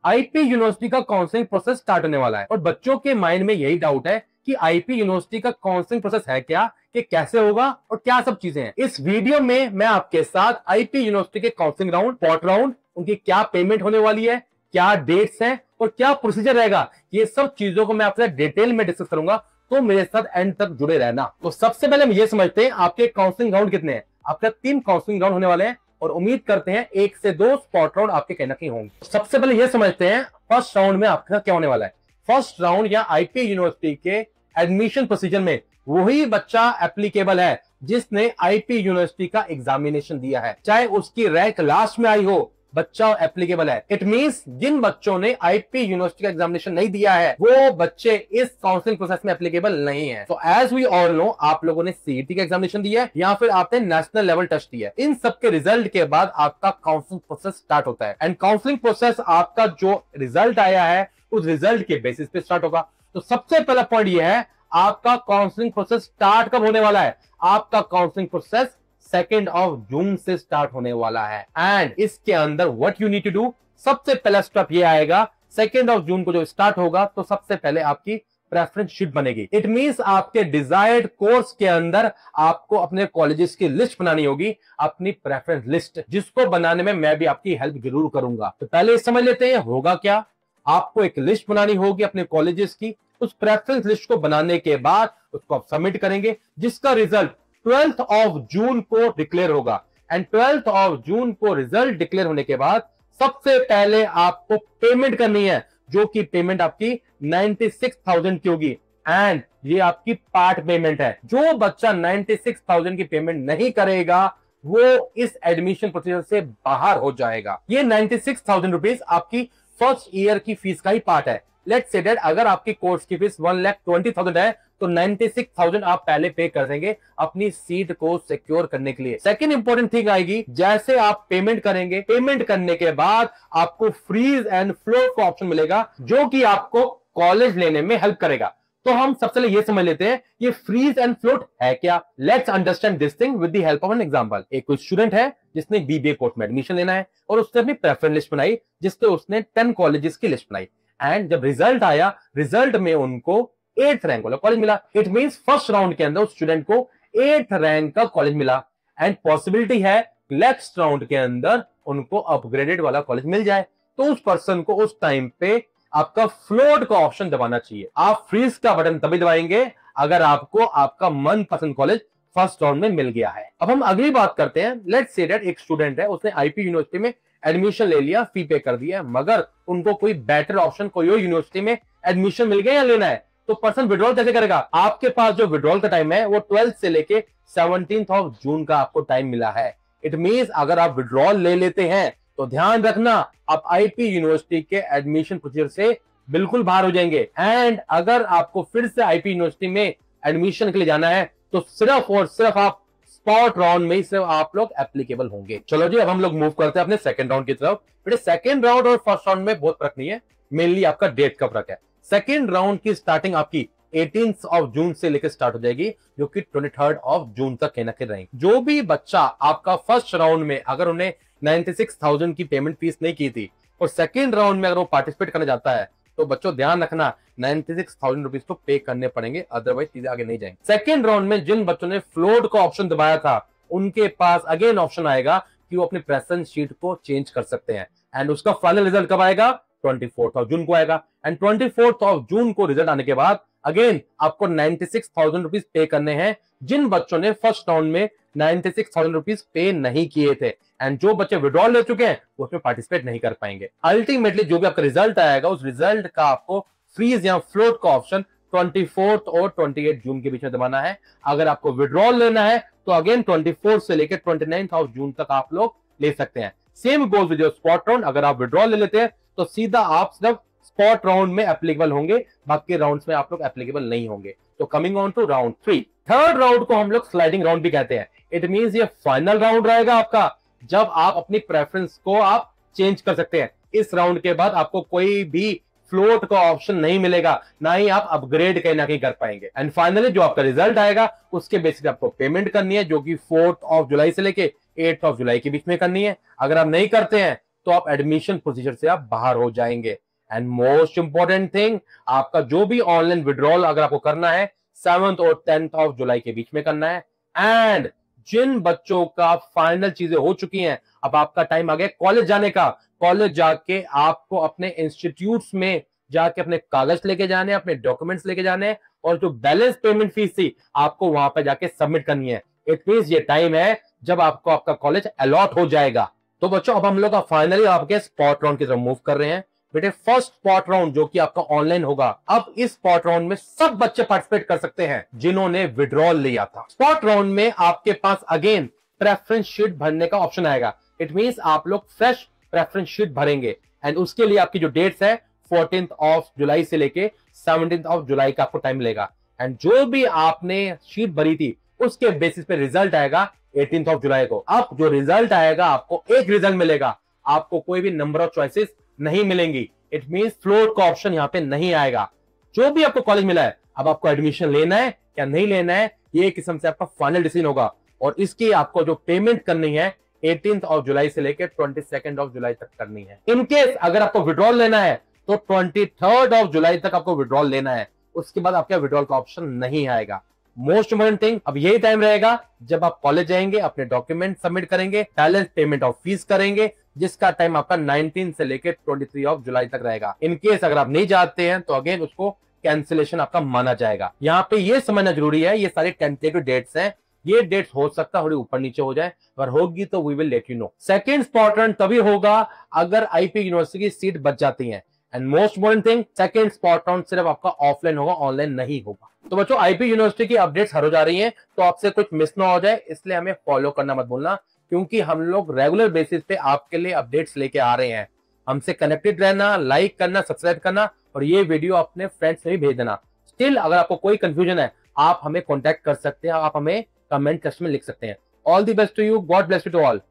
IP university का counselling process start होने वाला है और बच्चों के माइंड में यही डाउट है कि आईपी यूनिवर्सिटी का काउंसलिंग प्रोसेस है क्या, कि कैसे होगा और क्या सब चीजें हैं। इस वीडियो में मैं आपके साथ आईपी यूनिवर्सिटी के काउंसलिंग राउंड, स्पॉट राउंड, उनकी क्या पेमेंट होने वाली है, क्या डेट्स हैं और क्या प्रोसीजर रहेगा, ये सब चीजों को मैं आपसे डिटेल में डिस्कस करूंगा। तो मेरे साथ एंड तक जुड़े रहना। तो सबसे पहले हम ये समझते हैं आपके काउंसलिंग राउंड कितने हैं। आपके 3 काउंसलिंग राउंड होने वाले हैं और उम्मीद करते हैं 1 से 2 स्पॉट राउंड आपके कहीं ना कहीं होंगे। सबसे पहले यह समझते हैं फर्स्ट राउंड में आपका क्या होने वाला है। फर्स्ट राउंड या आईपी यूनिवर्सिटी के एडमिशन प्रोसीजर में वही बच्चा एप्लीकेबल है जिसने आईपी यूनिवर्सिटी का एग्जामिनेशन दिया है, चाहे उसकी रैंक लास्ट में आई हो, बच्चा एप्लीकेबल है। इट मींस जिन बच्चों ने आईपी यूनिवर्सिटी का एग्जामिनेशन नहीं दिया है वो बच्चे इस काउंसलिंग प्रोसेस में एप्लीकेबल नहीं है। तो एज वी ऑल नो, आप लोगों ने सीईटी का एग्जामिनेशन दिया है या फिर आपने नेशनल लेवल टेस्ट दिया है। इन सबके रिजल्ट के बाद आपका काउंसलिंग प्रोसेस स्टार्ट होता है एंड काउंसलिंग प्रोसेस आपका जो रिजल्ट आया है उस रिजल्ट के बेसिस पे स्टार्ट होगा। तो सबसे पहला पॉइंट यह है आपका काउंसलिंग प्रोसेस स्टार्ट कब होने वाला है। आपका काउंसलिंग प्रोसेस 2 जून से स्टार्ट होने वाला है एंड इसके अंदर what you need to do, सबसे पहला स्टेप ये आएगा 2 जून को जो स्टार्ट होगा तो सबसे पहले आपकी प्रेफरेंस शीट बनेगी। इट मींस आपके डिजायर्ड कोर्स के अंदर आपको अपने कॉलेजेस की लिस्ट बनानी होगी, अपनी प्रेफरेंस लिस्ट, जिसको बनाने में मैं भी आपकी हेल्प जरूर करूंगा। तो पहले समझ लेते हैं होगा क्या। आपको एक लिस्ट बनानी होगी अपने कॉलेजेस की। उस प्रेफरेंस लिस्ट को बनाने के बाद उसको आप सबमिट करेंगे जिसका रिजल्ट 12 जून को डिक्लेयर होगा एंड 12 जून को रिजल्ट डिक्लेयर होने के बाद सबसे पहले आपको पेमेंट करनी है, जो कि पेमेंट आपकी 96,000 की होगी एंड ये आपकी पार्ट पेमेंट है। जो बच्चा 96,000 की पेमेंट नहीं करेगा वो इस एडमिशन प्रोसीजर से बाहर हो जाएगा। ये 96,000 रुपीज आपकी फर्स्ट ईयर की फीस का ही पार्ट है। लेट्स से दैट अगर आपकी कोर्स की फीस 1,20,000 है तो 96,000 आप पहले पे कर देंगे अपनी सीट को सिक्योर करने के लिए। सेकंड इंपॉर्टेंट थिंग आएगी, जैसे आप पेमेंट करेंगे, पेमेंट करने के बाद आपको फ्रीज एंड फ्लोट का ऑप्शन मिलेगा जो कि आपको कॉलेज लेने में हेल्प करेगा। तो हम सबसे पहले ये समझ लेते हैं ये फ्रीज एंड फ्लोट है क्या। Let's understand this thing with the help of an example. एक कोई स्टूडेंट है जिसने बीबीए कोर्स में एडमिशन लेना है और उसने अपनी प्रेफरेंस लिस्ट बनाई जिससे उसने 10 कॉलेजेस की लिस्ट बनाई एंड जब रिजल्ट आया, रिजल्ट में उनको 8th रैंक वाला कॉलेज मिला। इट मींस फर्स्ट राउंड के अंदर उस स्टूडेंट को 8th रैंक का कॉलेज मिला एंड पॉसिबिलिटी है नेक्स्ट राउंड के अंदर उनको अपग्रेडेड वाला कॉलेज मिल जाए। तो उस पर्सन को उस टाइम पे आपका फ्लोट का ऑप्शन दबाना चाहिए। आप फ्रीज का बटन तभी दबाएंगे अगर आपको आपका मनपसंद कॉलेज फर्स्ट राउंड में मिल गया है। अब हम अगली बात करते हैं। लेट्स से दैट एक स्टूडेंट है, उसने आईपी यूनिवर्सिटी में एडमिशन ले लिया, फी पे कर दिया, मगर उनको कोई बेटर ऑप्शन कोई और यूनिवर्सिटी में एडमिशन मिल गया या लेना है, तो पर्सन विड्रॉल कैसे करेगा। आपके पास जो विड्रॉल का टाइम है वो 12 से लेके 17 जून का आपको टाइम मिला है। इट मींस अगर आप विड्रॉल ले लेते हैं तो ध्यान रखना आप आईपी यूनिवर्सिटी के एडमिशन प्रोसीजर से बिल्कुल बाहर हो जाएंगे एंड अगर आपको फिर से आईपी यूनिवर्सिटी में एडमिशन के लिए जाना है तो सिर्फ और सिर्फ आप स्पॉट राउंड में ही सिर्फ आप लोग एप्लीकेबल होंगे। चलो जी, अब हम लोग मूव करते हैं अपने सेकंड राउंड की तरफ। बेटे सेकंड राउंड और फर्स्ट राउंड में बहुत फर्क नहीं है, मेनली आपका डेट का फर्क है। सेकंड राउंड की स्टार्टिंग आपकी 18 जून से लेकर स्टार्ट हो जाएगी जो कि 23 जून तक कहीं ना कहीं रहेंगे। जो भी बच्चा आपका फर्स्ट राउंड में अगर उन्हें 96,000 की पेमेंट फीस नहीं की थी और सेकंड राउंड में अगर वो पार्टिसिपेट करने जाता है तो बच्चों ध्यान रखना 96,000 रुपीज तो पे करने पड़ेंगे, अदरवाइज चीजें आगे नहीं जाएंगी। सेकंड राउंड में जिन बच्चों ने फ्लोट का ऑप्शन दबाया था उनके पास अगेन ऑप्शन आएगा कि वो अपनी प्रेफरेंस शीट को चेंज कर सकते हैं एंड उसका फाइनल रिजल्ट कब आएगा, 24 जून को आएगा एंड 24 जून को रिजल्ट आने के बाद अगेन आपको 96,000 रुपीज पे करने हैं जिन बच्चों ने फर्स्ट राउंड में 96,000 रुपीज पे नहीं किए थे एंड जो बच्चे विड्रॉल ले चुके हैं वो उसमें पार्टिसिपेट नहीं कर पाएंगे। अल्टीमेटली जो भी आपका रिजल्ट आएगा उस रिजल्ट का आपको फ्रीज या फ्लोट का ऑप्शन 24 और 28 जून के बीच में दबाना है। अगर आपको विड्रॉल लेना है तो अगेन 24 से लेकर 29 जून तक आप लोग ले सकते हैं। Same goes with your spot round. अगर आप विड्रॉल ले लेते हैं तो सीधा आप सिर्फ स्पॉट राउंड में एप्लीकेबल होंगे, बाकी राउंड्स में आप लोग एप्लीकेबल नहीं होंगे। तो coming on to round 3, third round को हम लोग स्लाइडिंग राउंड भी कहते हैं। इट मींस ये फाइनल राउंड रहेगा आपका जब आप अपनी प्रेफरेंस को आप चेंज कर सकते हैं। इस राउंड के बाद आपको कोई भी फ्लोट का ऑप्शन नहीं मिलेगा, ना ही आप अपग्रेड कहीं ना कहीं कर पाएंगे। एंड फाइनली जो आपका रिजल्ट आएगा उसके बेसिस आपको पेमेंट करनी है जो कि 4 जुलाई से लेके 8 जुलाई के बीच में करनी है। अगर आप नहीं करते हैं तो आप एडमिशन प्रोसीजर से आप बाहर हो जाएंगे। एंड मोस्ट इंपॉर्टेंट थिंग, आपका जो भी ऑनलाइन विड्रॉल अगर आपको करना है 7 और 10 ऑफ जुलाई के बीच में करना है। एंड जिन बच्चों का फाइनल चीजें हो चुकी हैं, अब आपका टाइम आ गया कॉलेज जाने का। कॉलेज जाके आपको अपने इंस्टीट्यूट्स में जाके अपने कागज लेके जाने, अपने डॉक्यूमेंट्स लेके जाने, और जो बैलेंस पेमेंट फीस थी आपको वहां पर जाके सबमिट करनी है। इट मींस ये टाइम है जब आपको आपका कॉलेज अलॉट हो जाएगा। तो बच्चों अब हम लोग फाइनली आपके स्पॉट राउंड की तरफ मूव कर रहे हैं। बेटे फर्स्ट स्पॉट राउंड जो कि आपका ऑनलाइन होगा, अब इस स्पॉट राउंड में सब बच्चे पार्टिसिपेट कर सकते हैं जिन्होंने विड्रॉल लिया था। स्पॉट राउंड में आपके पास अगेन प्रेफरेंस शीट भरने का ऑप्शन आएगा। इट मींस आप लोग फ्रेश प्रेफरेंस शीट भरेंगे एंड उसके लिए आपकी जो डेट्स है 14th ऑफ जुलाई से लेके 17th ऑफ जुलाई का आपको टाइम मिलेगा। एंड जो भी आपने शीट भरी थी उसके बेसिस पे रिजल्ट आएगा 18th ऑफ जुलाई को। अब जो रिजल्ट आएगा आपको एक रिजल्ट मिलेगा, आपको कोई भी नंबर ऑफ चॉइसेस नहीं मिलेंगी। इट मींस फ्लोट का ऑप्शन यहाँ पे नहीं आएगा। जो भी आपको कॉलेज मिला है, अब आपको एडमिशन लेना है या नहीं लेना है, ये किस्म से आपका फाइनल डिसीजन होगा। और इसकी आपको जो पेमेंट करनी है 18th ऑफ जुलाई से लेकर 22nd ऑफ जुलाई तक करनी है। इनकेस अगर आपको विड्रॉल लेना है तो 23rd ऑफ जुलाई तक आपको विड्रॉल लेना है, उसके बाद आपका विड्रॉल का ऑप्शन नहीं आएगा। मोस्ट इंपोर्टेंट थिंग, अब यही टाइम रहेगा जब आप कॉलेज जाएंगे, अपने डॉक्यूमेंट सबमिट करेंगे, बैलेंस पेमेंट ऑफ फीस करेंगे, जिसका टाइम आपका 19 से लेकर 23 ऑफ जुलाई तक रहेगा। इनकेस अगर आप नहीं जाते हैं तो अगेन उसको कैंसिलेशन आपका माना जाएगा। यहाँ पे ये समझना जरूरी है, ये सारी टेंटेटिव डेट्स हैं, ये डेट्स हो सकता है थोड़ी ऊपर नीचे हो जाए, अगर होगी तो we will let you know. Second spot round तभी होगा अगर आईपी यूनिवर्सिटी की सीट बच जाती है। And most important thing, second spot round सिर्फ आपका ऑफलाइन होगा, ऑनलाइन नहीं होगा। तो बच्चों आईपी यूनिवर्सिटी की अपडेट्स हर हो जा रही हैं, तो आपसे कुछ मिस ना हो जाए इसलिए हमें फॉलो करना मत भूलना, क्योंकि हम लोग रेगुलर बेसिस पे आपके लिए अपडेट्स लेके आ रहे हैं। हमसे कनेक्टेड रहना, लाइक करना, सब्सक्राइब करना और ये वीडियो अपने फ्रेंड्स में भी भेज देना। स्टिल अगर आपको कोई कंफ्यूजन है आप हमें कॉन्टेक्ट कर सकते हैं, आप हमें कमेंट सेक्शन में लिख सकते हैं। All the best to you, God bless you to all.